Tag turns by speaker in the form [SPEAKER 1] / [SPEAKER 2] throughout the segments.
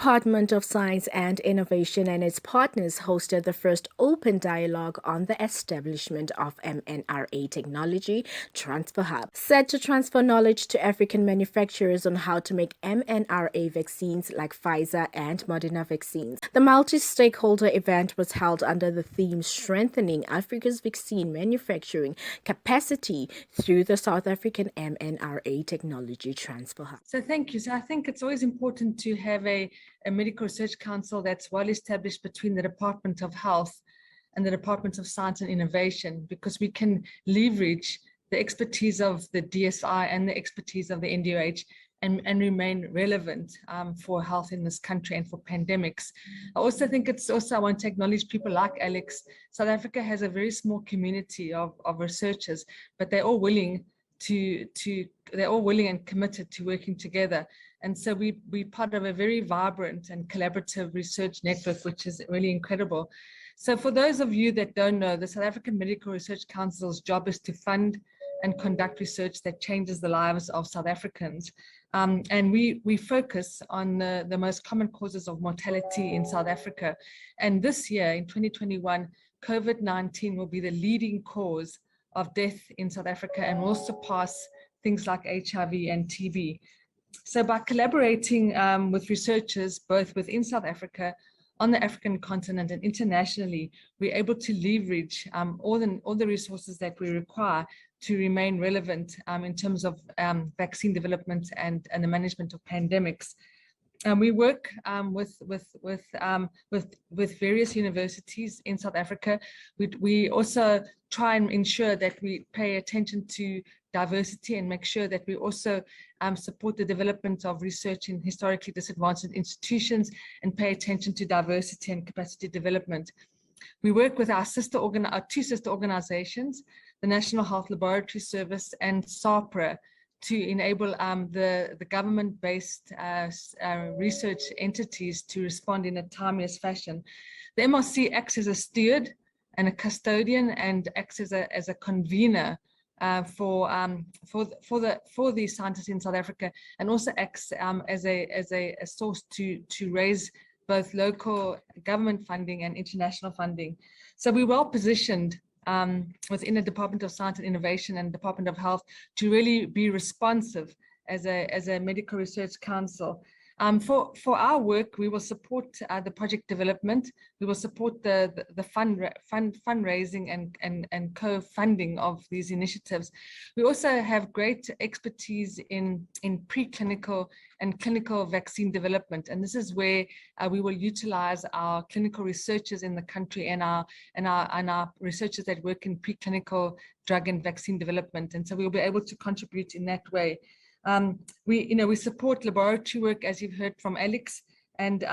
[SPEAKER 1] Department of Science and Innovation and its partners hosted the first open dialogue on the establishment of MNRA Technology Transfer Hub, set to transfer knowledge to African manufacturers on how to make MNRA vaccines like Pfizer and Moderna vaccines. The multi-stakeholder event was held under the theme Strengthening Africa's Vaccine Manufacturing Capacity through the South African MNRA Technology Transfer Hub.
[SPEAKER 2] So thank you. So I think it's always important to have a medical research council that's well established between the Department of Health and the Department of Science and Innovation, because we can leverage the expertise of the DSI and the expertise of the NDOH and remain relevant for health in this country and for pandemics. I also think I want to acknowledge people like Alex. South Africa has a very small community of researchers, but they're all willing and committed to working together. And so we're part of a very vibrant and collaborative research network, which is really incredible. So for those of you that don't know, the South African Medical Research Council's job is to fund and conduct research that changes the lives of South Africans. And we focus on the most common causes of mortality in South Africa. And this year, in 2021, COVID-19 will be the leading cause of death in South Africa and will surpass things like HIV and TB. So by collaborating with researchers, both within South Africa, on the African continent and internationally, we're able to leverage all the resources that we require to remain relevant in terms of vaccine development and the management of pandemics. And we work with various universities in South Africa. We also try and ensure that we pay attention to diversity and make sure that we also support the development of research in historically disadvantaged institutions and pay attention to diversity and capacity development. We work with our two sister organizations, the National Health Laboratory Service and SAHPRA, to enable the government-based research entities to respond in a timeless fashion. The MRC acts as a steward and a custodian and acts as a convener for the scientists in South Africa, and also acts as a source to raise both local government funding and international funding. So we're well positioned within the Department of Science and Innovation and Department of Health to really be responsive as a medical research council. For our work, we will support the project development. We will support the fundraising and co-funding of these initiatives. We also have great expertise in preclinical and clinical vaccine development, and this is where we will utilize our clinical researchers in the country and our researchers that work in preclinical drug and vaccine development, and so we will be able to contribute in that way. We support laboratory work, as you've heard from Alex, and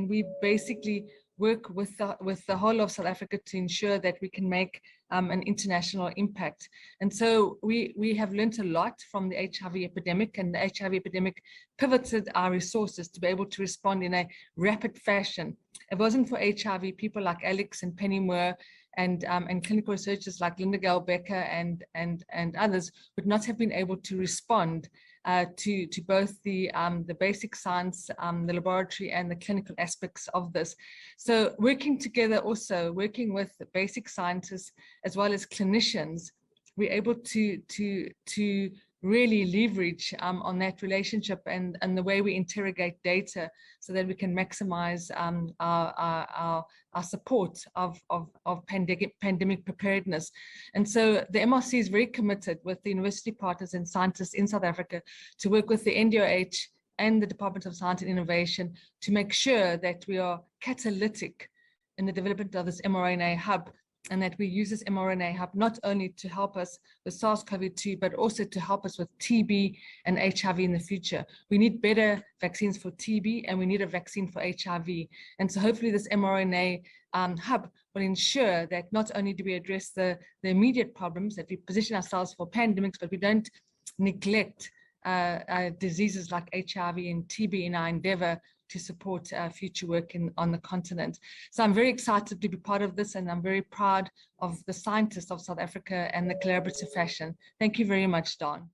[SPEAKER 2] we basically work with the whole of South Africa to ensure that we can make an international impact. And so we have learned a lot from the HIV epidemic, and the HIV epidemic pivoted our resources to be able to respond in a rapid fashion. If it wasn't for HIV, people like Alex and Penny Moore and clinical researchers like Glenda Becker and others would not have been able to respond to both the basic science, the laboratory and the clinical aspects of this. So working together, also working with basic scientists as well as clinicians, we're able to really leverage on that relationship and the way we interrogate data so that we can maximize our support of pandemic preparedness. And so the MRC is very committed with the university partners and scientists in South Africa to work with the NDOH and the Department of Science and Innovation to make sure that we are catalytic in the development of this mRNA hub, and that we use this mRNA hub not only to help us with SARS-CoV-2, but also to help us with TB and HIV in the future. We need better vaccines for TB, and we need a vaccine for HIV. And so hopefully this mRNA hub will ensure that not only do we address the immediate problems, that we position ourselves for pandemics, but we don't neglect diseases like HIV and TB in our endeavor to support future work on the continent. So I'm very excited to be part of this, and I'm very proud of the scientists of South Africa and the collaborative fashion. Thank you very much, Don.